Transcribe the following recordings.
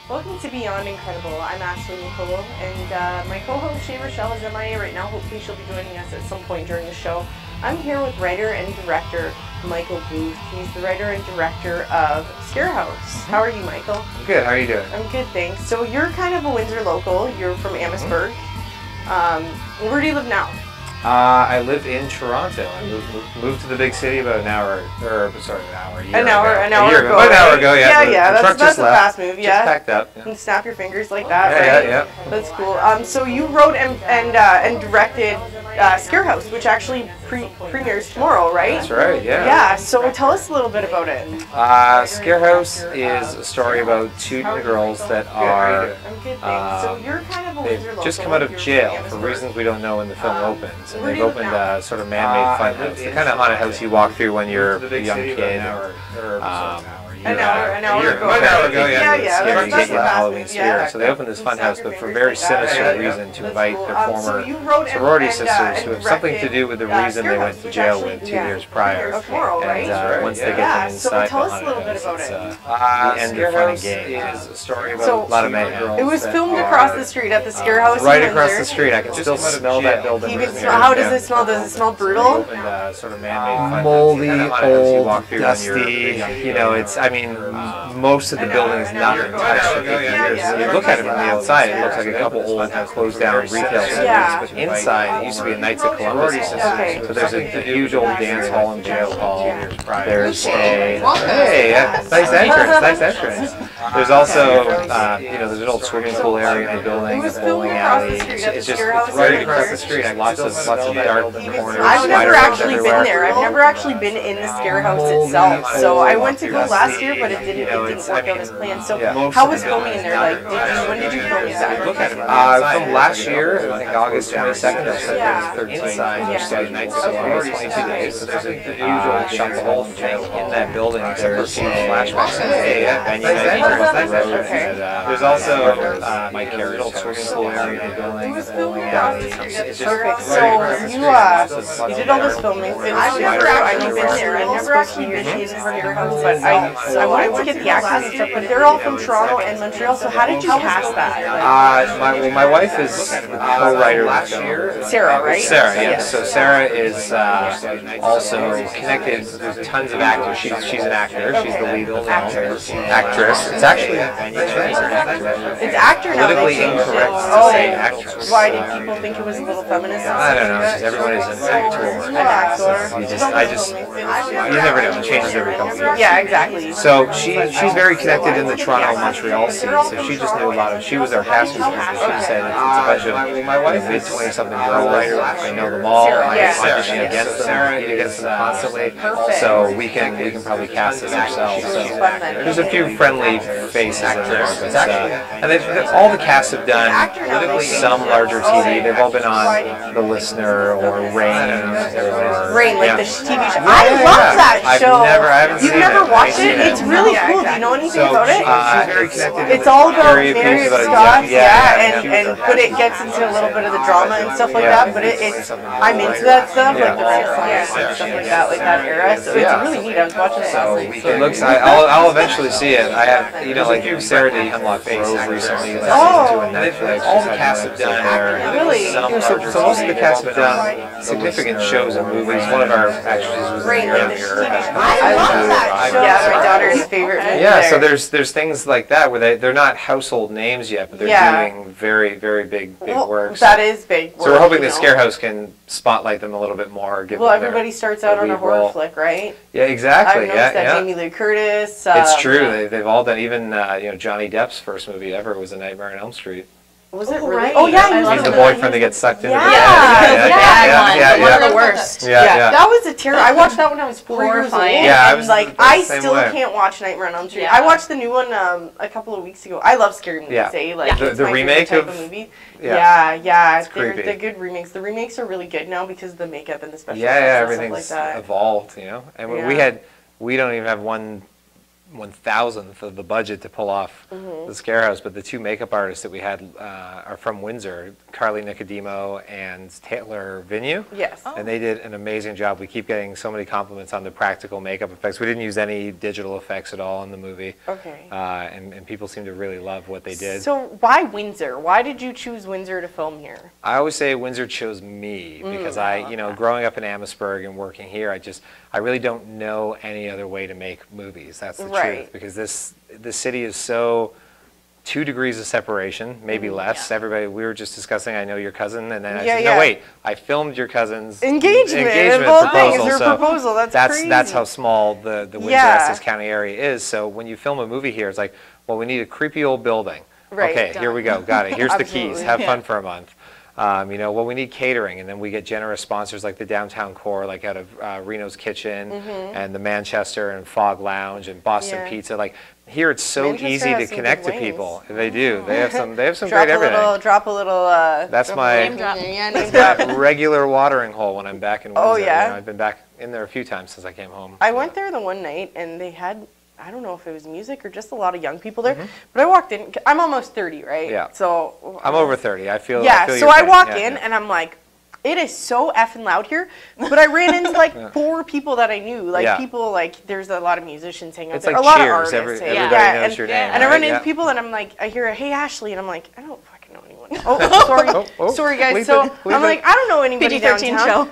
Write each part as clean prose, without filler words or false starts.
Welcome to Beyond Incredible. I'm Ashley Nicole, and my co-host Shay Rachelle is MIA right now. Hopefully she'll be joining us at some point during the show. I'm here with writer and director Michael Booth. He's the writer and director of Scarehouse. How are you, Michael? I'm good. How are you doing? I'm good, thanks. So you're kind of a Windsor local. You're from Amherstburg. Where do you live now? I live in Toronto. I moved to the big city about an hour, or sorry, a year ago. An hour ago. About an hour ago, yeah. That's a fast move, yeah. Just packed up. Yeah. And snap your fingers like that, right? Yeah. That's cool. So you wrote and directed Scarehouse, which actually premieres tomorrow, right? That's right, yeah. Yeah, so tell us a little bit about it. Scarehouse is a story about two girls that are, So you're kind of a Windsor local. just come out of jail for reasons we don't know when the film opens. And they've opened a sort of man-made fun house. The kind of haunted house you walk through when you're a young kid. An hour ago. Yeah. That's a Halloween fast spirit. move, So they opened this fun house, but for a very sinister reason, to invite their former sorority sisters who have something to do with the reason they went to jail with 2 years prior. And once they get them inside the haunted house, it's the end of fun and games. Is a story about a lot of mayhem. It was filmed across the street at the Scarehouse. Right across the street. I can still smell that building. How does it smell? Does it smell brutal? Moldy, old, dusty. You know, it's. I mean, most of the building is not been touched for 50 years. You look at it from the outside, it looks like a couple old closed down retail stores, but inside it used to be a Knights of Columbus. So there's a huge old dance hall and jail hall. There's a nice entrance. There's also there's an old swimming pool area in the building, a bowling alley. It's just right across the street. Lots of dark corners. I've never actually been there. I've never actually been in the Scarehouse itself. So I went to go last year, but it didn't work out as planned. So how was filming in there? Like, when did you film exactly? From last year, I think August 22nd or September 13th. We started Nights of Columbus 22 days. So there's a huge old shop, the whole thing in that building, except for a few flashbacks. There's also my old swimming pool area in the building. Perfect. So you did all this filming. I've never actually been there. I've never actually been in the Scarehouse, but I wanted to get the actors and stuff, but they're all from Toronto and Montreal, so how did you cast that? My wife is a co-writer with Sarah, right? Sarah, yeah. So Sarah is also connected with tons of actors. She's an actor. She's the lead actress. It's actually it's actor now. Politically incorrect to say actress. Why did people think it was a little feminist? I don't know. Because everyone is an actor. You never know. It changes every couple of years. Yeah, exactly. So she's very connected in the Toronto Montreal scene. So she just knew a lot of. She was our casting director. She said it's a bunch of mid-20-something girls. I know them all. I audition against them constantly. So we can probably cast this ourselves. So there's a few friendly faces in there. And all the casts have done some larger TV. They've all been on The Listener or Rain. Like the TV show. I love that show. You've never watched it? It's really cool. Do you know anything about it? It's all about married stuff, but it gets into a little bit of the drama and stuff like that. But I'm into that stuff, like the Renaissance and stuff like that era. So it's really neat. I was watching it last night. It looks. I'll eventually see it. I have, like Sarah did Hemlock Grove recently. All the cast have done really. So most of the cast have done significant shows and movies. One of our actresses was in Windsor. I love that show. Yeah, my daughter's favorite movie. Yeah, so there's things like that where they're not household names yet, but they're doing very, very big work. That is big work. So we're hoping the Scarehouse can spotlight them a little bit more. Well, everybody starts out on a horror flick, right? Yeah, exactly. I've noticed that Jamie Lee Curtis. It's true. They've all done. Even Johnny Depp's first movie ever was A Nightmare on Elm Street. Was it really? Right. Oh yeah, he's the boyfriend that gets sucked into the one of the worst. Yeah, that was a terrible. I watched that when I was 4 years old. Yeah, I still can't watch Nightmare on Elm Street. I watched the new one a couple of weeks ago. I love scary movies. The remake type of movie. They're good remakes. The remakes are really good now because of the makeup and the special effects and stuff like that. Everything's evolved, and we don't even have one 1,000th of the budget to pull off the Scarehouse, but the two makeup artists that we had are from Windsor, Carly Nicodemo and Taylor Vigneault. Yes. And they did an amazing job. We keep getting so many compliments on the practical makeup effects. We didn't use any digital effects at all in the movie. Okay. And people seem to really love what they did. So why Windsor? Why did you choose Windsor to film here? I always say Windsor chose me because growing up in Amherstburg and working here, I really don't know any other way to make movies. That's the truth, because this city is so 2 degrees of separation, maybe less. Everybody, we were just discussing, I know your cousin, and then I said, no, wait, I filmed your cousin's engagement proposal. Your proposal. That's crazy. That's how small the Windsor Essex County area is. So when you film a movie here, it's like, well, we need a creepy old building. Okay, here we go, got it. Here's the keys. Have fun for a month. Well, we need catering, and then we get generous sponsors like the Downtown Core, like out of Reno's Kitchen, and the Manchester and Fog Lounge and Boston Pizza. Like here, it's so easy to connect to people. They do. They have some great everything. Drop a little. That's my regular watering hole when I'm back in Windsor. Oh yeah. I've been back in there a few times since I came home. I went there the one night, and they had, I don't know if it was music or just a lot of young people there, but I walked in. I'm almost 30, right? Yeah. So I'm over 30. I feel. Yeah. I feel so I walk in and I'm like, it is so effing loud here. But I ran into like 4 people that I knew. Like people, like there's a lot of musicians hanging out there. Like a lot Cheers. of artists. Everybody knows your name. And I run into people and I'm like, I hear a hey Ashley, and I'm like, I don't fucking know anyone. Oh, sorry, sorry guys. So I'm like, I don't know anybody PG-13 downtown. show.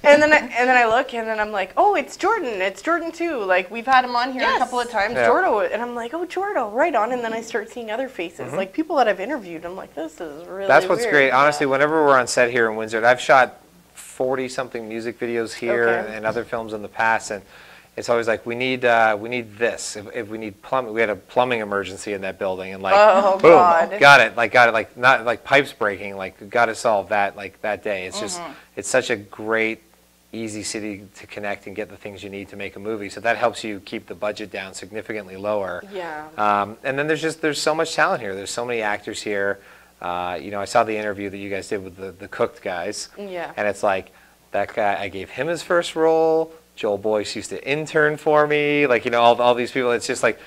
And then I look, and then I'm like, oh, it's Jordan. It's Jordan too. Like we've had him on here a couple of times, Jordo. And I'm like, oh, Jordo, right on. And then I start seeing other faces, like people that I've interviewed. I'm like, this is really. That's what's weird. great. Honestly, whenever we're on set here in Windsor, I've shot 40-something music videos here and other films in the past, and it's always like we need this. If we need plumbing, we had a plumbing emergency in that building, and like boom, got it. Like not like pipes breaking, like got to solve that like that day. It's just it's such a great, easy city to connect and get the things you need to make a movie. So that helps you keep the budget down significantly lower. Yeah. And then there's so much talent here. There's so many actors here. I saw the interview that you guys did with the Cooked guys. Yeah. And it's like that guy. I gave him his first role. Joel Boyce used to intern for me, like, all these people. It's just like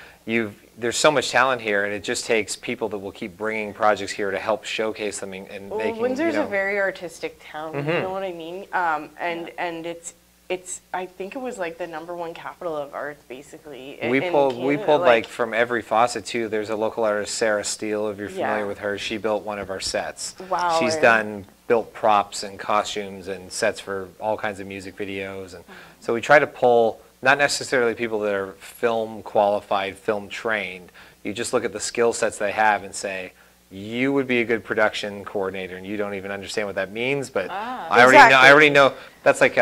there's so much talent here, and it just takes people that will keep bringing projects here to help showcase them and making. Windsor's a very artistic town, you know what I mean? And it's I think it was like the #1 capital of arts, basically. We pulled like from every faucet too. There's a local artist, Sarah Steele, if you're familiar with her. She built one of our sets. Wow. She's built props and costumes and sets for all kinds of music videos, and so we try to pull not necessarily people that are film qualified, film trained. You just look at the skill sets they have and say, you would be a good production coordinator, and you don't even understand what that means, but I already know. That's like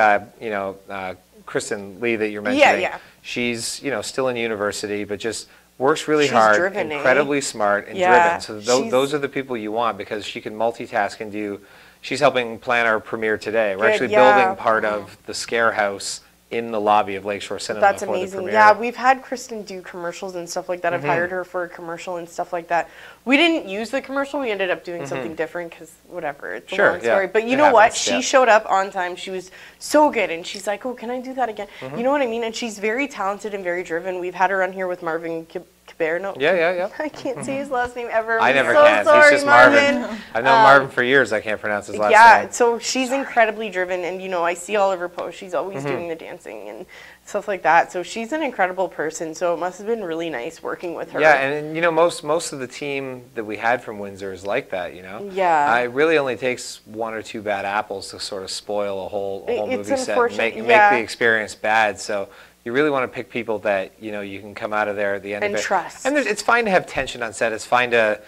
Kristen Lee that you're mentioning. Yeah. She's still in university, but just works really hard, driven, incredibly smart and driven. So those are the people you want, because she can multitask and do. She's helping plan our premiere today. We're actually building part of the Scarehouse in the lobby of Lakeshore Cinema. That's for amazing. The premiere. Yeah, we've had Kristen do commercials and stuff like that. I've hired her for a commercial and stuff like that. We didn't use the commercial. We ended up doing something different because whatever. It's a long story. But you know what? She showed up on time. She was so good, and she's like, "Oh, can I do that again?" You know what I mean? And she's very talented and very driven. We've had her on here with Marvin Caberno. Yeah. I can't say his last name ever. I never so can. Sorry, He's just Marvin. I've known Marvin for years. I can't pronounce his last name. Yeah, so she's incredibly driven, and I see all of her posts. She's always doing the dancing and stuff like that. So she's an incredible person. So it must have been really nice working with her. Yeah, and most of the team that we had from Windsor is like that. Yeah. It really only takes 1 or 2 bad apples to sort of spoil a whole movie set and make the experience bad. So you really want to pick people that you can come out of there at the end of it and trust. And it's fine to have tension on set. It's fine to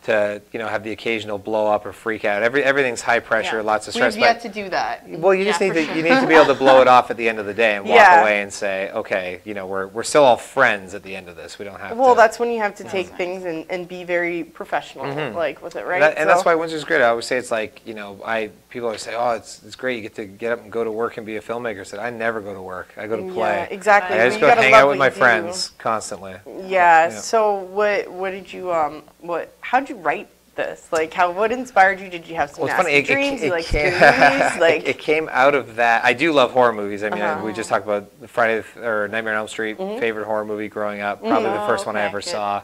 have the occasional blow up or freak out. Everything's high pressure, lots of stress. We've yet to do that. Well, you just need to be able to blow it off at the end of the day and walk away and say, okay, we're still all friends at the end of this. We don't have. Well, that's when you have to take things and be very professional, like with it, right? And that's why Windsor's great. I always say it's like people always say, oh, it's great. You get to get up and go to work and be a filmmaker. I said, I never go to work. I go to play. Yeah, exactly. I just go hang out with my friends constantly. Yeah. So what did you how'd you write this? Like, what inspired you? Did you have some nasty dreams? You like scary movies? Like, it came out of that. I do love horror movies. I mean, we just talked about Nightmare on Elm Street, favorite horror movie growing up, probably the first one I ever saw.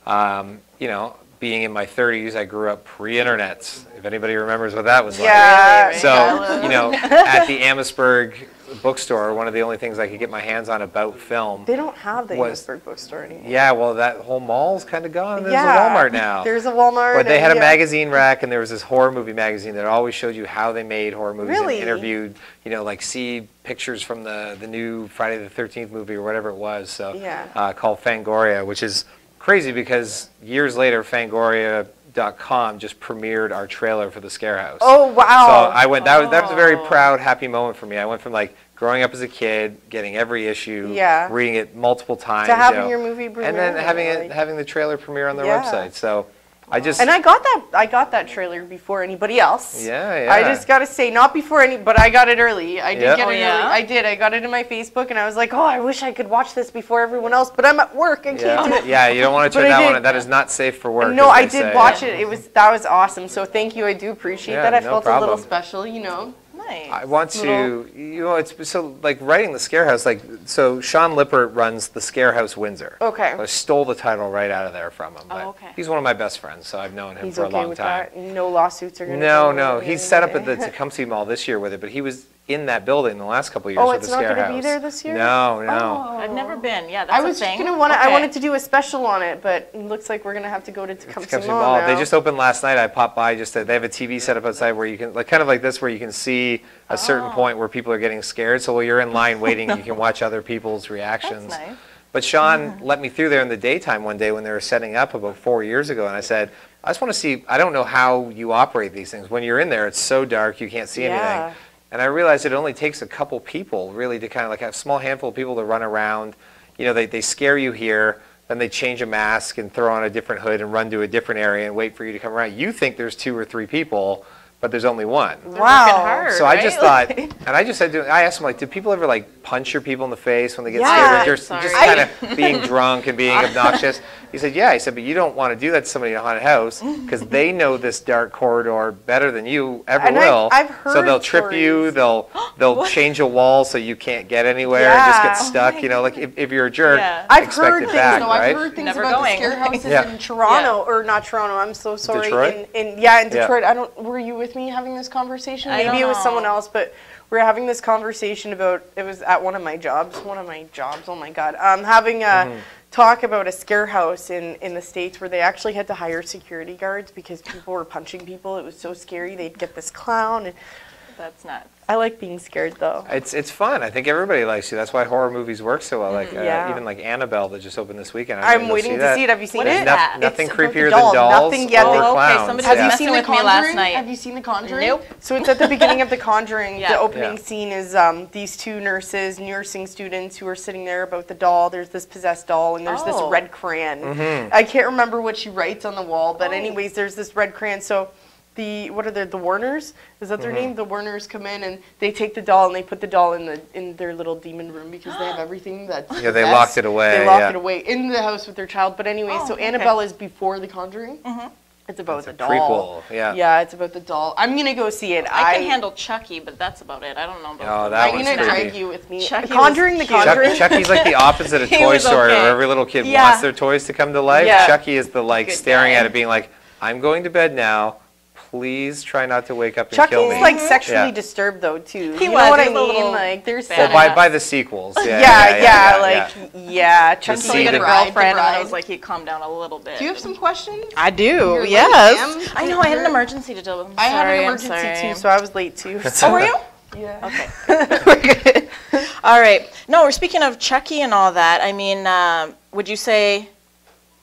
You know, being in my 30s, I grew up pre-internet. If anybody remembers what that was like. Yeah. So, you know, at the Amherstburg bookstore, one of the only things I could get my hands on about film. They don't have the Amherstburg bookstore anymore. Yeah, well, that whole mall's kind of gone. There's a Walmart now. There's a Walmart. But they had a magazine rack, and there was this horror movie magazine that always showed you how they made horror movies and interviewed, you know, like see pictures from the new Friday the 13th movie or whatever it was. So called Fangoria, which is crazy because years later, Fangoria.com just premiered our trailer for the Scarehouse. Oh wow! So I went. That was a very proud, happy moment for me. I went from like growing up as a kid, getting every issue, reading it multiple times, to having your movie premiere, and then having the trailer premiere on their website. So I got that trailer before anybody else. Yeah. I just gotta say, not before but I got it early. I did get it early. I did. I got it in my Facebook, and I was like, oh, I wish I could watch this before everyone else, but I'm at work. I can't do it. Yeah, you don't want to turn that one. That is not safe for work. No, I did watch it. That was awesome. So thank you. I do appreciate that. I felt a little special, you know. Nice. I want to, you know, it's so like writing the Scarehouse, like, so Sean Lippert runs the Scarehouse Windsor. Okay. So I stole the title right out of there from him. But okay. He's one of my best friends, so I've known him for a long time. That? No lawsuits are going to No. He's set up at the Tecumseh Mall this year with it, but he was in that building the last couple of years with the Scarehouse. Oh, it's not going to be there this year? No. Oh. I've never been. Yeah, that's a thing. I wanted to do a special on it, but it looks like we're going to have to go to Tecumseh Mall now. They just opened last night. I popped by they have a TV set up outside where you can, like kind of like this, where you can see a certain point where people are getting scared. So while you're in line waiting, you can watch other people's reactions. That's nice. But Sean let me through there in the daytime one day when they were setting up about 4 years ago, and I said, I just want to see, I don't know how you operate these things. When you're in there, it's so dark, you can't see anything. And I realized it only takes a couple people really to kind of like a small handful of people to run around. You know, they scare you here, then they change a mask and throw on a different hood and run to a different area and wait for you to come around. You think there's 2 or 3 people, but there's only one. Wow. So I just thought, and I just said, I asked him, like, do people ever like punch your people in the face when they get scared? Or just kind of being drunk and being obnoxious? He said, yeah. He said, but you don't want to do that to somebody in a haunted house because they know this dark corridor better than you ever will. I've heard so they'll trip you. They'll change a wall so you can't get anywhere and just get stuck. You know, like if you're a jerk, expect it back, right? I've heard things about the Scarehouses in Toronto, or not Toronto. I'm so sorry. Detroit? In Detroit. Were you with me having this conversation? Maybe it was someone else, but we were having this conversation about, it was at one of my jobs, oh my God, having a talk about a scare house in the States where they actually had to hire security guards because people were punching people. It was so scary. They'd get this clown. And that's nuts. I like being scared, though. It's fun. I think everybody likes you. That's why horror movies work so well. Like even like Annabelle that just opened this weekend. I'm waiting to see it. Have you seen it? Nothing creepier than dolls or clowns. Okay, somebody was messing with me last night. Have you seen The Conjuring? Nope. So it's at the beginning of The Conjuring. The opening scene is these 2 nursing students who are sitting there about the doll. There's this possessed doll, and there's this red crayon. I can't remember what she writes on the wall, but anyways, there's this red crayon. So the Warners, is that their name? The Warners come in and they take the doll and they put the doll in their little demon room because they have everything that's they locked it away. They locked it away in the house with their child. But anyway, so Annabelle is before The Conjuring. It's about the doll. Prequel, Yeah, it's about the doll. I'm gonna go see it. I can handle Chucky, but that's about it. I don't know about. Oh, that I'm one's gonna creepy. drag you with me. Chucky The Conjuring. Chucky's like the opposite of Toy Story, where every little kid wants their toys to come to life. Chucky is the like staring at it, being like, "I'm going to bed now. Please try not to wake up and kill me." Chucky's like sexually disturbed though too. He you know what I mean? Like there's by the sequels. Chucky. So he got a girlfriend, and I was like, he calmed down a little bit. Do you have some questions? I do. Yes. I know. I had an emergency to deal with. I had an emergency too, so I was late too. Oh, were you? Yeah. Okay. We're good. All right. No, we're speaking of Chucky and all that. I mean, would you say,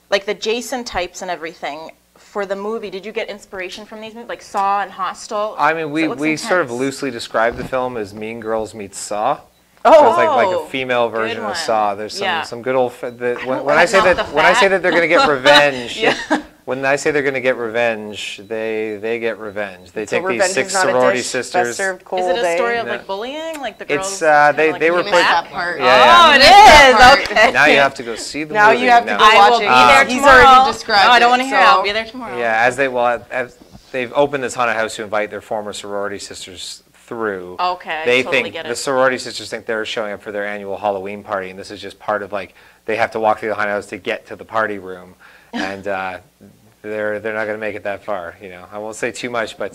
like the Jason types and everything? For the movie, did you get inspiration from these movies, like Saw and Hostel? I mean, we sort of loosely describe the film as Mean Girls meets Saw. Oh, it's like a female version of Saw. There's some good old when I say that they're going to get revenge, When I say they're going to get revenge, they get revenge. They take these 6 not sorority sisters. Is it a story of like bullying, like the girls? It's they were put. that part. Oh, it is. Okay. Now you have to go see the now movie. you have to go I watch will it. be there He's tomorrow. already described. No, I don't want to hear it. so. I'll be there tomorrow. Yeah, as they've opened this haunted house to invite their former sorority sisters through. Okay, They totally think get it. the sorority sisters think they're showing up for their annual Halloween party, and this is just part of like they have to walk through the haunted house to get to the party room, and they're not going to make it that far. You know, I won't say too much, but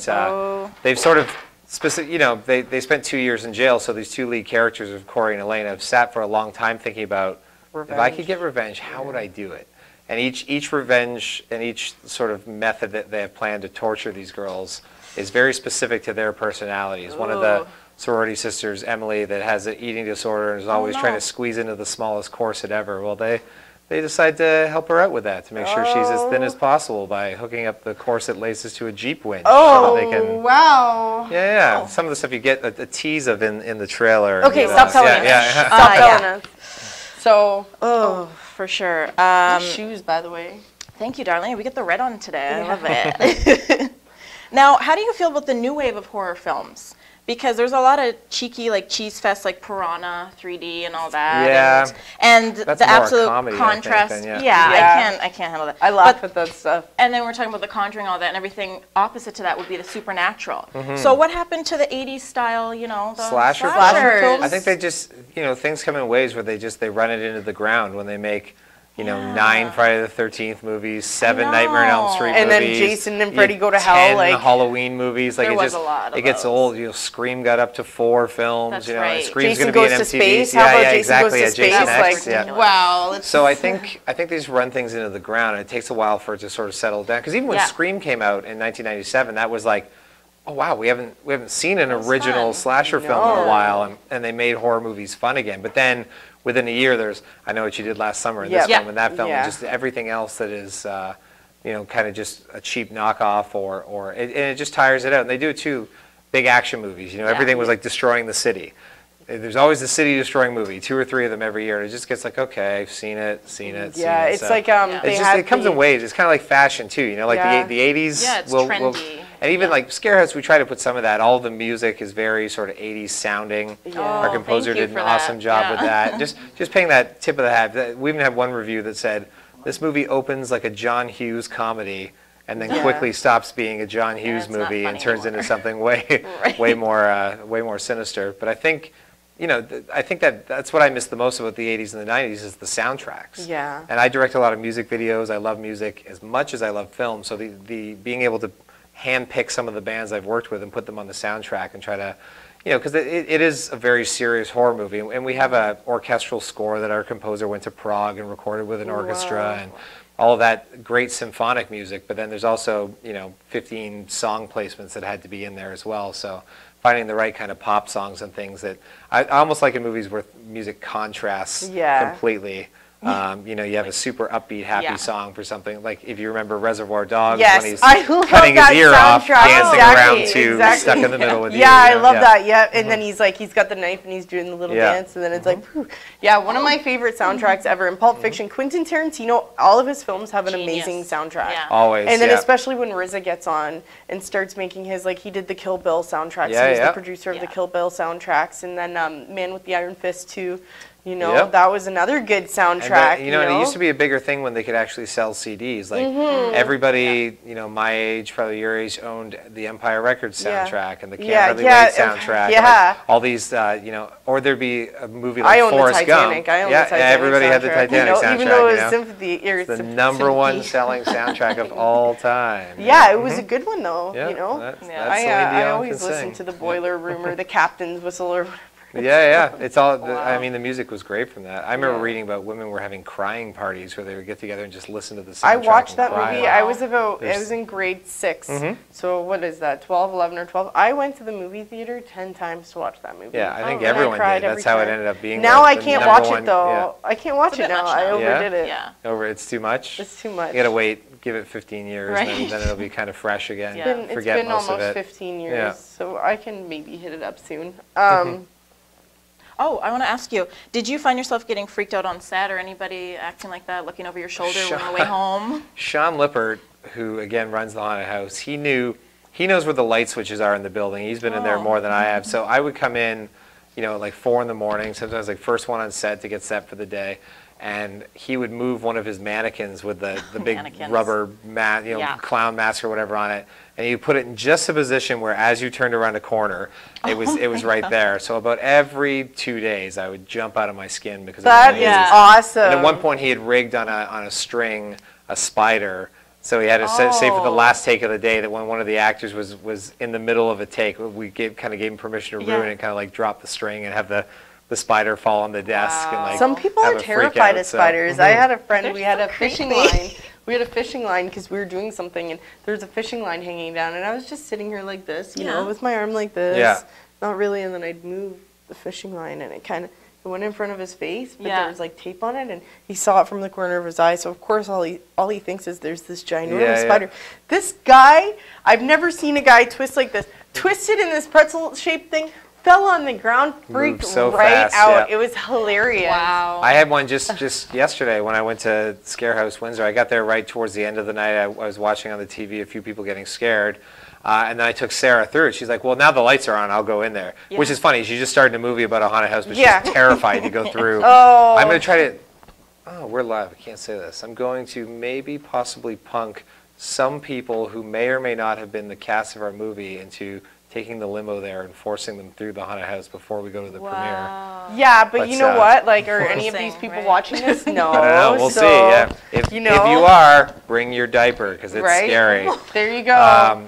they've sort of specific. You know, they spent 2 years in jail, so these 2 lead characters of Corey and Elaine have sat for a long time thinking about if I could get revenge, how would I do it? And each revenge and each sort of method that they have planned to torture these girls is very specific to their personalities. One of the sorority sisters, Emily, that has an eating disorder and is always trying to squeeze into the smallest corset ever. Well, they decide to help her out with that to make sure she's as thin as possible by hooking up the corset laces to a Jeep winch. Oh, so that they can, wow. Yeah. Some of the stuff you get a tease of in the trailer. Okay, stop telling us. Yeah. Stop telling us. So, for sure. shoes, by the way. Thank you, darling. We get the red on today. I love it. Now, how do you feel about the new wave of horror films? Because there's a lot of cheeky, like cheese fest, like Piranha 3D and all that. Yeah. And That's the more absolute comedy, I think, contrast. than, yeah. I can't handle that. I laugh at that stuff. And then we're talking about The Conjuring, all that, and everything opposite to that would be the supernatural. So what happened to the 80s style, you know, the Slasher slashers? I think they just, you know, things come in waves where they run it into the ground when they make, you know, 9 Friday the 13th movies, 7 Nightmare on Elm Street and movies. then Jason and Freddy Go to 10 Hell. Like Halloween movies. Like there it was just a lot of it gets those. old. You know, Scream got up to 4 films. That's you know, right. Scream's Jason going to be Goes an to MTV. Space. How about Jason exactly. Goes to Jason Space? X. Like, Yeah. wow. So I think they just run things into the ground, and it takes a while for it to sort of settle down. Because even when Scream came out in 1997, that was like, oh wow, we haven't seen an original slasher film in a while, and they made horror movies fun again. But then within a year, there's I Know What You Did Last Summer, and this film and that film, and just everything else that is, you know, kind of just a cheap knockoff, and it just tires it out. And they do it too. Big action movies, you know, everything was like destroying the city. There's always the city destroying movie, 2 or 3 of them every year. And it just gets like, okay, I've seen it. Yeah, it's so like it comes in waves. It's kind of like fashion too, you know, like the 80s. Yeah, it's trendy. And even like Scarehouse, we try to put some of that. All the music is very sort of 80s sounding. Our composer did an awesome job with that. Just paying that tip of the hat. We even had one review that said, this movie opens like a John Hughes comedy and then quickly stops being a John Hughes movie and turns into something way more sinister. But I think, you know, I think that's what I miss the most about the 80s and the 90s is the soundtracks. Yeah. And I direct a lot of music videos. I love music as much as I love film. So the being able to handpick some of the bands I've worked with and put them on the soundtrack and try to, you know, because it is a very serious horror movie. And we have an orchestral score that our composer went to Prague and recorded with an orchestra and all of that great symphonic music. But then there's also, you know, 15 song placements that had to be in there as well. So finding the right kind of pop songs and things that I almost like in movies where music contrasts completely. You know, you have a super upbeat, happy song for something. Like if you remember Reservoir Dogs when he's cutting his ear off, dancing around to Stuck in the Middle with You. Yeah, I love that. Yeah, and then he's got the knife and he's doing the little dance, and then it's like, whew. Yeah, one of my favorite soundtracks ever in Pulp Fiction. Quentin Tarantino, all of his films have an amazing soundtrack. Yeah. Always. And then especially when RZA gets on and starts making his, like he did the Kill Bill soundtracks. So he's the producer of the Kill Bill soundtracks, and then Man with the Iron Fist too. You know, that was another good soundtrack. And it used to be a bigger thing when they could actually sell CDs. Like everybody, you know, my age, probably your age, owned the Empire Records soundtrack and the Can't Hardly Wait soundtrack. And all these, you know, or there'd be a movie like Forrest Gump. I own the Titanic. Everybody had the Titanic soundtrack. Even though it was Sympathy, it's the #1 selling soundtrack of all time. Yeah, it was a good one though. Yeah, you know, that's I always listen to the Boiler Room or the Captain's Whistle or whatever. It's all. I mean, the music was great from that. I remember reading about women were having crying parties where they would get together and just listen to the soundtrack. I watched that cry. movie. I was in grade 6. So what is that? 12, 11, or 12? I went to the movie theater 10 times to watch that movie. Yeah, I think everyone did. That's how it ended up being. Now I can't watch it though. I can't watch it now. I overdid it. It's too much. It's too much. You gotta wait. Give it 15 years, and then it'll be kind of fresh again. It's been almost 15 years, so I can maybe hit it up soon. Oh, I want to ask you, did you find yourself getting freaked out on set or anybody acting like that, looking over your shoulder on the way home? Sean Lippert, who again runs the haunted house, he knows where the light switches are in the building. He's been in there more than I have. So I would come in, you know, like 4 in the morning, sometimes like first one on set to get set for the day. And he would move one of his mannequins with the big rubber clown mask or whatever on it, and you put it in just a position where, as you turned around a corner, it was right there. So about every 2 days, I would jump out of my skin because that is awesome. And at one point, he had rigged on a string a spider. So he had to say for the last take of the day that when one of the actors was in the middle of a take, we kind of gave him permission to ruin it, kind of like drop the string and have the spider fall on the desk. And like some people are terrified of spiders. I had a friend, we had a fishing line. We had a fishing line because we were doing something, and there was a fishing line hanging down, and I was just sitting here like this, you know, with my arm like this. Not really, and then I'd move the fishing line, and it went in front of his face, but there was like tape on it, and he saw it from the corner of his eye. So of course, all he thinks is there's this ginormous spider. This guy, I've never seen a guy twist like this. Twisted in this pretzel-shaped thing, fell on the ground, freaked right out. It was hilarious. Wow. I had one just yesterday when I went to Scarehouse Windsor. I got there right towards the end of the night. I was watching on the TV a few people getting scared. And then I took Sarah through it. She's like, well, now the lights are on, I'll go in there. Which is funny. She just started a movie about a haunted house, but she's terrified to go through. I'm going to try to... Oh, we're live. I can't say this. I'm going to possibly punk some people who may or may not have been the cast of our movie into taking the limo there and forcing them through the haunted house before we go to the premiere. Yeah, but you know what? Like, are any of these people watching this? No. I don't know. We'll see. Yeah. If you are, bring your diaper because it's scary. There you go.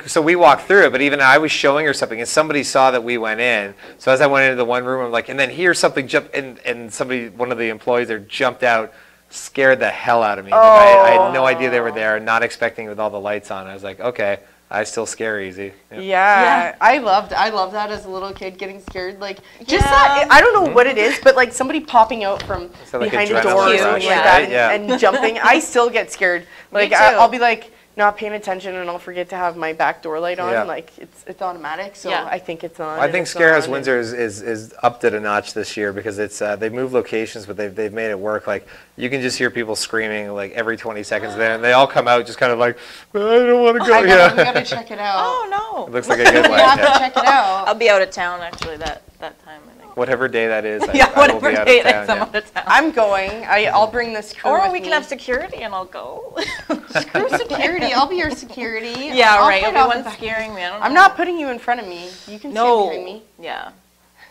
So we walked through it, but even I was showing her something, and somebody saw that we went in. So as I went into the one room, I'm like, and then here's something jump, and one of the employees there jumped out, scared the hell out of me. Like, I had no idea they were there, not expecting it with all the lights on. I was like, okay. I still scare easy. Yeah. I loved that as a little kid, getting scared. Like, just that, I don't know what it is, but like somebody popping out from behind the door or something like that and jumping. I still get scared. Like, I'll be like not paying attention and I'll forget to have my back door light on. Like, it's automatic, so I think it's on. I think Scarehouse Windsor is upped it a notch this year because it's they've moved locations, but they've made it work. Like, you can just hear people screaming like every 20 seconds there, and they all come out just kind of like, I don't want to go. We gotta check it out. Oh no! It looks like a good one. We have to check it out. I'll be out of town actually that time. I think. Whatever day that is. Whatever day that is, I'm out of town. I'm going. I'll bring this crew. Or with we can have security and I'll go. Screw security. I'll be your security. Yeah, right. You'll be one scaring me. I'm not putting you in front of me. You can stand behind me. Yeah.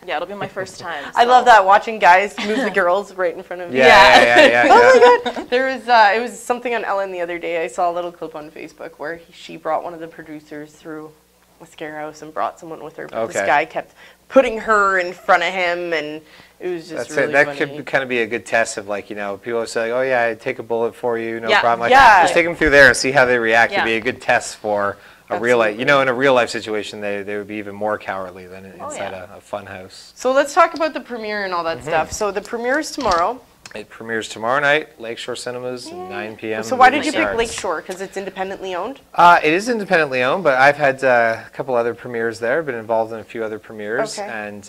Yeah, it'll be my first time. So. I love that, watching guys move the girls right in front of me. Yeah. Oh my God. There was, it was something on Ellen the other day. I saw a little clip on Facebook where she brought one of the producers through a Scarehouse and brought someone with her. But this guy kept putting her in front of him, and it was just really funny. That could kind of be a good test of, like, you know, people say, like, oh yeah, I'd take a bullet for you, no problem. Like, just take them through there and see how they react. It'd be a good test for a real life, in a real life situation, they would be even more cowardly than inside a fun house. So let's talk about the premiere and all that stuff. So the premiere is tomorrow. It premieres tomorrow night, Lakeshore Cinemas, 9 p.m. So why did you pick Lakeshore? Because it's independently owned? It is independently owned, but I've had a couple other premieres there. Been involved in a few other premieres, and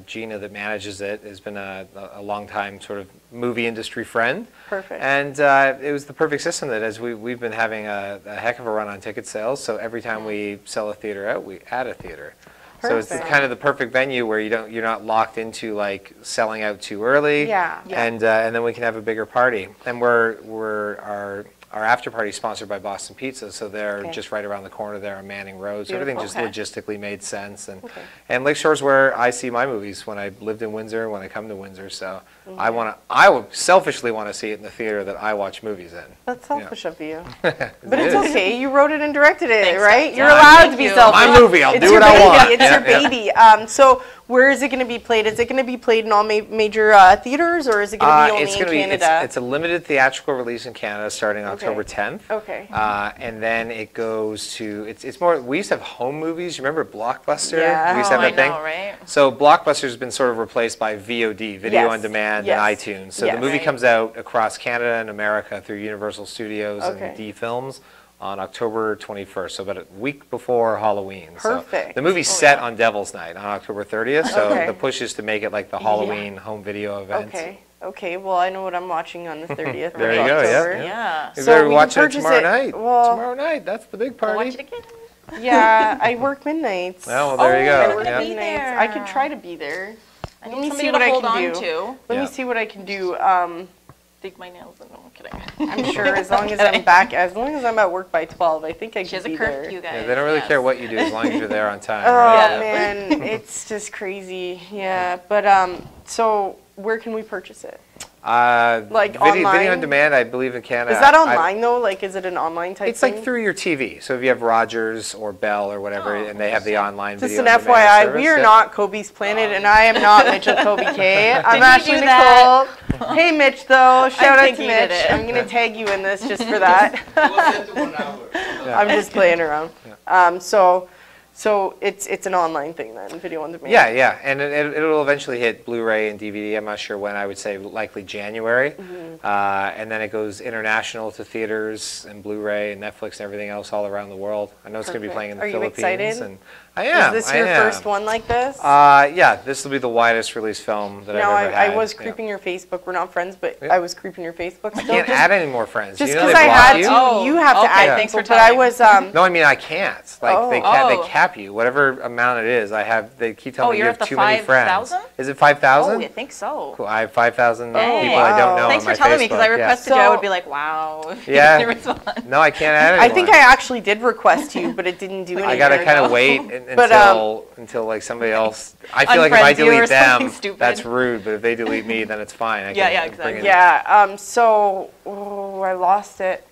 Gina, that manages it, has been a long time sort of movie industry friend. Perfect. And it was the perfect system that as we've been having a heck of a run on ticket sales. So every time we sell a theater out, we add a theater. Perfect. So it's kind of the perfect venue where you're not locked into like selling out too early. And then we can have a bigger party. And our after party is sponsored by Boston Pizza, so they're just right around the corner there on Manning Road. So everything just logistically made sense. And Lakeshore's where I see my movies when I lived in Windsor, when I come to Windsor. So I would selfishly want to see it in the theater that I I movies in. That's selfish of you. But it's okay. You wrote it and directed it, right? You're allowed to be selfish. My movie. I'll do what I want. It's your baby. So where is it going to be played? Is it going to be played in all major theaters, or is it going to be only in Canada? It's a limited theatrical release in Canada starting October 10th. Okay. And then it goes to, it's more, we used to have home movies. You remember Blockbuster? Yeah. We used to have that thing. Right? So Blockbuster's been sort of replaced by VOD, Video on Demand, and iTunes. So the movie comes out across Canada and America through Universal Studios and D Films on October 21st, so about a week before Halloween. Perfect. So the movie's set on Devil's Night on October 30th, so Okay. the push is to make it like the Halloween home video event. Okay, well, I know what I'm watching on the 30th There you of go, October. Yeah. You So better we watch can it purchase tomorrow it- night. well- Tomorrow night, that's the big Go party. watch it again. Yeah, I work midnights. Oh, well, there you you're go. gonna Yeah. be there. I could try to be there. I Let need me somebody see what to I hold can on do. to. Let Yeah. me see what I can do. Dig my nails in. No, I'm kidding. I'm sure as long as I'm back, as long as I'm at work by 12, I think I She can has a be there. curfew, guys. Yeah, they don't really yes. care what you do as long as you're there on time. Oh right? Yeah. man, it's just crazy. Yeah, but so where can we purchase it? Like video online? on demand, I believe in Canada. Is that online though? Like, is it an online type It's thing? like through your TV. So if you have Rogers or Bell or whatever, and they have the online Just video an on demand FYI, service, we are yeah. not Kobe's Planet, and I am not Mitchell Kobe K. I'm Did you Ashley do Nicole. that? Hey Mitch, though. Shout out think to you did Mitch. it. I'm gonna tag you in this just for that. I'm just playing around. So it's an online thing then, video on demand. Yeah, and it'll eventually hit Blu-ray and DVD. I'm not sure when. I would say likely January, and then it goes international to theaters and Blu-ray and Netflix and everything else all around the world. I know it's going to be Perfect. playing in the Are you Philippines. excited? And I am. Is this your first one like this? Yeah, this will be the widest release film that No, I've ever had. I was Yeah. creeping your Facebook. We're not friends, but Yeah. I was creeping your Facebook. I can't add any more friends. Just you know because they I block had you? to, Oh, you have to okay, add thanks people. for But I telling. was No, I mean I can't. Like Oh. they cap you. Whatever amount it is, I have. They keep telling me you you're have at the too many friends. 5,000? Is it 5,000? Oh, I think so. Cool. I have 5,000 Hey. people I don't know Thanks on for my telling me, because I Facebook, yeah. requested you. I So- would be like, wow. if you Yeah. didn't respond. No, I can't add I anyone. think I actually did request you, but it didn't do anything. I gotta kind go. of wait But, until like somebody else. I feel like if I Unfriends you or delete them, something stupid. that's rude. But if they delete me, then it's fine. I Yeah, can yeah, bring exactly. it- Yeah. I lost it.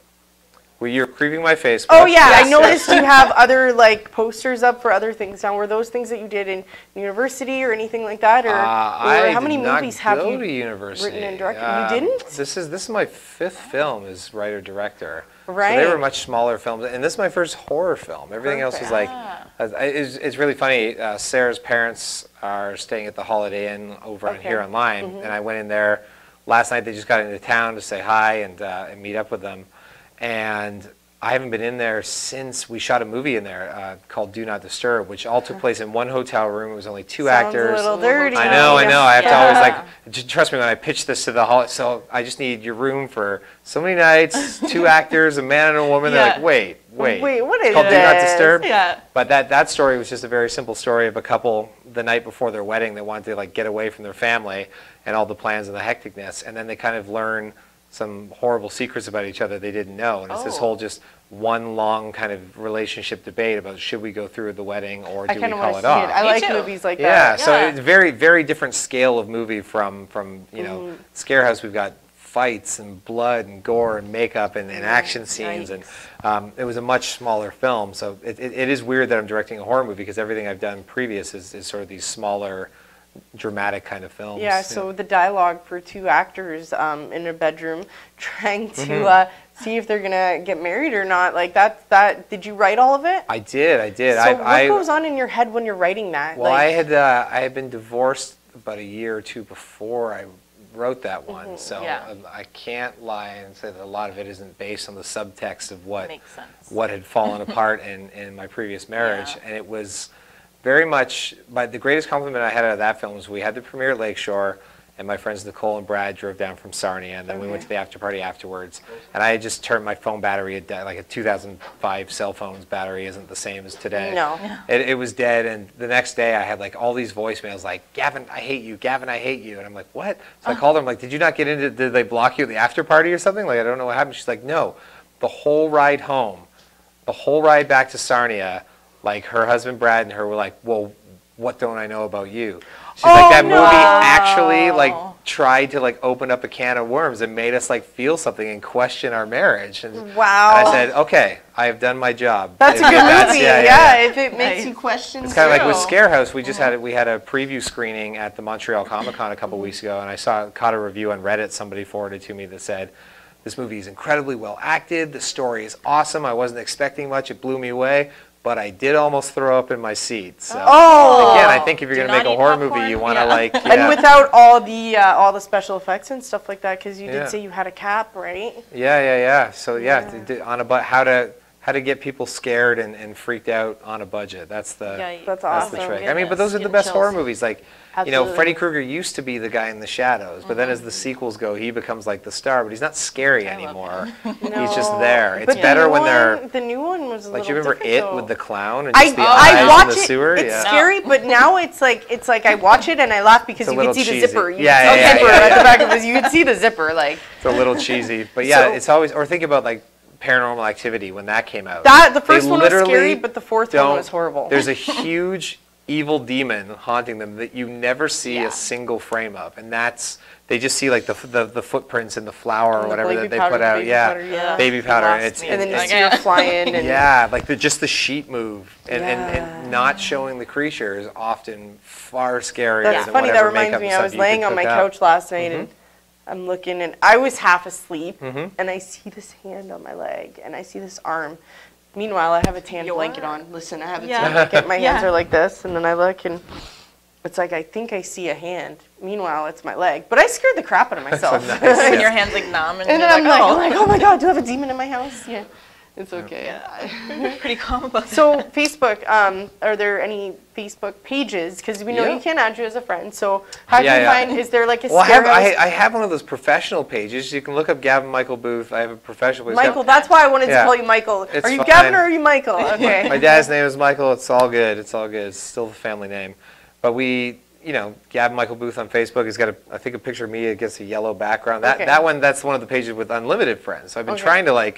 Well, you're creeping my Facebook. Oh yeah, Yes, I noticed you have other like posters up for other things now. Were those things that you did in university or anything like that, or I how many did not movies have go you to university. written and directed? You didn't? This is my 5th film as writer director. Right. So they were much smaller films, and this is my first horror film. Everything else was like, it's really funny. Sarah's parents are staying at the Holiday Inn over on here on Lime, and I went in there last night. They just got into town to say hi and meet up with them, and I haven't been in there since we shot a movie in there called Do Not Disturb, which all took place in one hotel room. It was only 2 actors. Sounds a little dirty. I know. I have to always Yeah. trust me when I pitch this to the hall. So I just need your room for so many nights, 2 actors, a man and a woman. They're Yeah. like, wait, what is it's called Do Not this? Disturb. Yeah. But that story was just a very simple story of a couple the night before their wedding that wanted to like get away from their family and all the plans and the hecticness, and then they kind of learn some horrible secrets about each other they didn't know, and it's this Oh. whole just one long kind of relationship debate about should we go through with the wedding or I do we kind of call want it to see off? it. I Me like too. movies like Yeah, that. so Yeah. it's very, very different scale of movie from you know, Scarehouse. We've got fights and blood and gore and makeup and action scenes, and it was a much smaller film. So it is weird that I'm directing a horror movie because everything I've done previous is sort of these smaller, dramatic kind of films. Yeah, so the dialogue for 2 actors in a bedroom trying to see if they're gonna get married or not, like that. Did you write all of it? I did. So what goes on in your head when you're writing that? Well, like, I had been divorced about a year or 2 before I wrote that one, so Yeah. I can't lie and say that a lot of it isn't based on the subtext of what Makes sense. what had fallen apart in my previous marriage, Yeah. and it was very much. But the greatest compliment I had out of that film was we had the premiere at Lakeshore, and my friends Nicole and Brad drove down from Sarnia, and then we went to the after party afterwards. And I had just turned my phone battery, like a 2005 cell phone's battery isn't the same as today. No. It was dead, and the next day I had like all these voicemails like, Gavin, I hate you, Gavin, I hate you. And I'm like, what? So I called her, I'm like, did you not get into, did they block you at the after party or something? Like, I don't know what happened. She's like, no, the whole ride home, the whole ride back to Sarnia, like her husband Brad and her were like, well, what don't I know about you? She's like, that movie actually like tried to like open up a can of worms and made us like feel something and question our marriage. And, Wow. and I said, okay, I have done my job. That's a If good that's- movie. yeah. If it makes you question. It's kind of like with Scarehouse. We just had a preview screening at the Montreal Comic Con a couple weeks ago, and I caught a review on Reddit somebody forwarded to me that said, this movie is incredibly well acted, the story is awesome, I wasn't expecting much, it blew me away, but I did almost throw up in my seat. So again, I think if you're Do going to make not a eat horror popcorn. movie, you want to Yeah. like And without all the special effects and stuff like that, because you Yeah. did say you had a cap, right? Yeah. So on about how to how to get people scared and freaked out on a budget. That's the that's awesome. the trick. I mean, but those are the best horror movies. Like, Absolutely. you know, Freddy Krueger used to be the guy in the shadows, but then as the sequels go, he becomes like the star. But he's not scary anymore. He's just there. It's better when they're. The new one was a like, little you remember different, It with the clown and I just the eyes watch in the sewer? It's scary, but now it's like I watch it and I laugh because you can see cheesy. the zipper. You Yeah, can see yeah, the zipper yeah, at the back of it. You can see the zipper, like. It's a little cheesy, but yeah, it's always. Or think about like Paranormal Activity when that came out. The first one was scary, but the fourth one was horrible. There's a huge evil demon haunting them that you never see a single frame of, and they just see like the footprints in the flour or whatever that they put out. Baby powder, and then you see her flying. And like just the sheet move, and not showing the creature is often far scarier. That's than funny. That whatever reminds makeup me. stuff I was you laying could on my cook couch up. last night and I'm looking, and I was half asleep, and I see this hand on my leg, and I see this arm. Meanwhile, I have a tan blanket on. Listen, I have a tan blanket. My hands are like this, and then I look, and it's like I think I see a hand. Meanwhile, it's my leg. But I scared the crap out of myself. And your hand's like numb, and then you're I'm like, oh my God, do I have a demon in my house? Yeah. It's okay. Yeah. Pretty calm about that. So Facebook, are there any Facebook pages? Because we know you can't add you as a friend. So how do you find? Is there like a? Well, I have one of those professional pages. You can look up Gavin Michael Booth. I have a professional page. Michael, that's why I wanted to call you Michael. Are you Gavin or are you Michael? Okay. My dad's name is Michael. It's all good. It's all good. It's still the family name. But Gavin Michael Booth on Facebook has got I think a picture of me against a yellow background. That's one of the pages with unlimited friends. So I've been trying to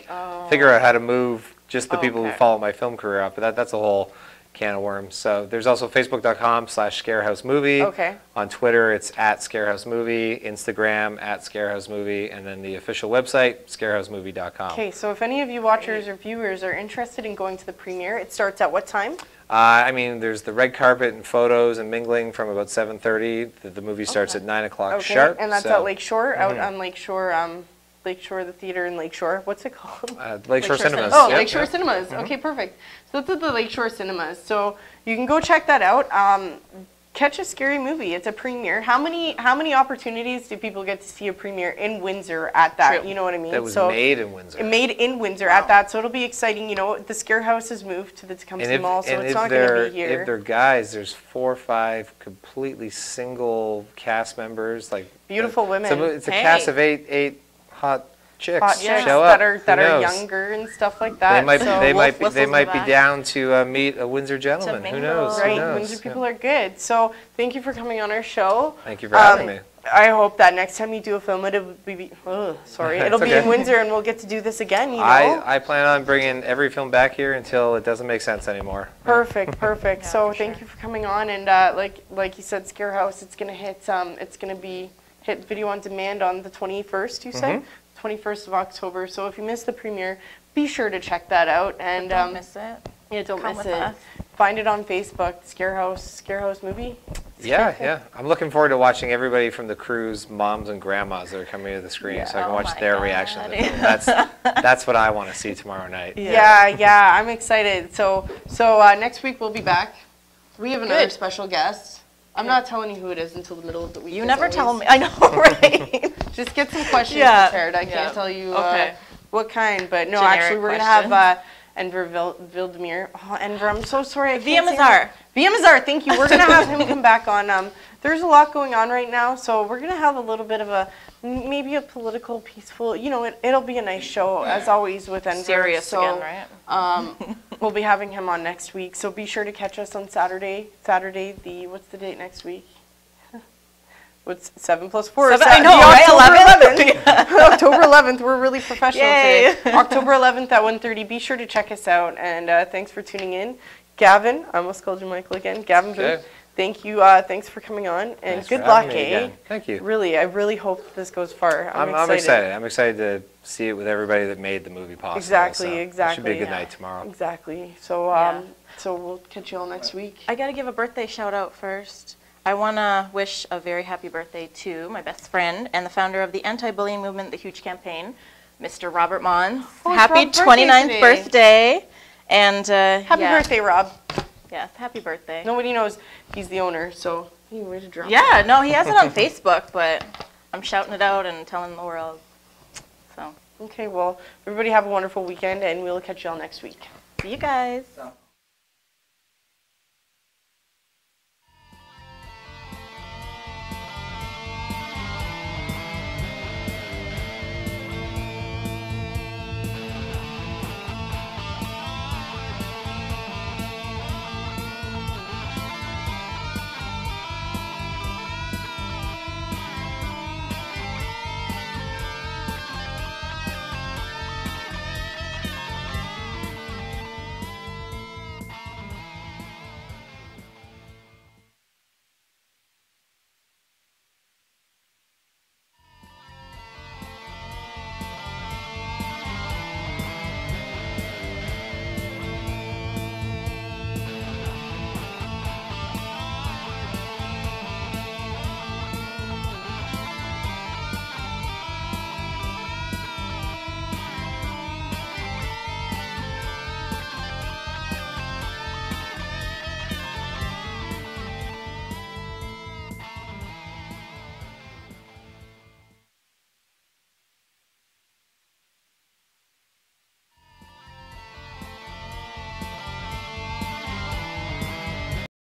figure out how to move just the people who follow my film career up. But that's a whole can of worms. So there's also facebook.com/ScareHouseMovie. Okay. On Twitter, it's @ScareHouseMovie. Instagram @ScareHouseMovie, and then the official website ScareHouseMovie.com. Okay, so if any of you watchers or viewers are interested in going to the premiere, it starts at what time? There's the red carpet and photos and mingling from about 7:30. The movie starts at 9 o'clock sharp. And that's at Lakeshore, out on Lakeshore, Lakeshore, the theater in Lakeshore. What's it called? Lakeshore Cinemas. Oh, Lakeshore Cinemas. Okay, perfect. So that's at the Lakeshore Cinemas. So you can go check that out. Catch a scary movie. It's a premiere. How many opportunities do people get to see a premiere in Windsor at that? True. You know what I mean? That was made in Windsor. Made in Windsor at that. So it'll be exciting. You know, the Scarehouse has moved to the Tecumseh Mall, so it's not going to be here. If they're guys, there's 4 or 5 completely single cast members, like beautiful women. So it's a cast of eight hot chicks show up that are younger and stuff like that. They might be down to meet a Windsor gentleman. Who knows? Right, Who knows? Windsor people are good. So thank you for coming on our show. Thank you for having me. I hope that next time you do a film, it'll be in Windsor, and we'll get to do this again. You know? I plan on bringing every film back here until it doesn't make sense anymore. Perfect. So thank you for coming on, and like you said, Scarehouse, it's gonna hit. It's gonna be hit video on demand on the 21st. You said. 21st of October. So if you missed the premiere, be sure to check that out. And don't miss it. Yeah, don't miss it. Find it on Facebook, Scarehouse movie. Yeah. I'm looking forward to watching everybody from the crew's moms and grandmas that are coming to the screen, so I can watch their reaction to the film. That's what I want to see tomorrow night. Yeah, I'm excited. So next week we'll be back. We have another special guest. I'm not telling you who it is until the middle of the week. You never tell me. I know, right? Just get some questions prepared. I can't tell you what kind, but no, generic actually we're going to have Enver Vildemir. Oh, Enver, I'm so sorry. Viamazar, thank you. We're going to have him come back on. There's a lot going on right now, so we're going to have a little bit of maybe a political, peaceful, it'll be a nice show, as always, with Enver. Serious again, right? We'll be having him on next week, so be sure to catch us on Saturday, what's the date next week? What's 7 plus 4? I know, right? 11th. October 11th. We're really professional today. October 11th at 1:30. Be sure to check us out, and thanks for tuning in. Gavin, I almost called you Michael again. Gavin Booth, thank you. Thanks for coming on, and good luck, Thank you. Really, I really hope this goes far. I'm excited. I'm excited to see it with everybody that made the movie possible. Exactly. It should be a good night tomorrow. Exactly. So, so we'll catch you all next week. I got to give a birthday shout out first. I want to wish a very happy birthday to my best friend and the founder of the anti-bullying movement, The Huge Campaign, Mr. Robert Mons. Happy 29th birthday. And happy birthday, Rob. Yeah, happy birthday. Nobody knows he's the owner, so where's the drop? Yeah, no, he has it on Facebook, but I'm shouting it out and telling the world. So. Okay, well, everybody have a wonderful weekend, and we'll catch you all next week. See you guys.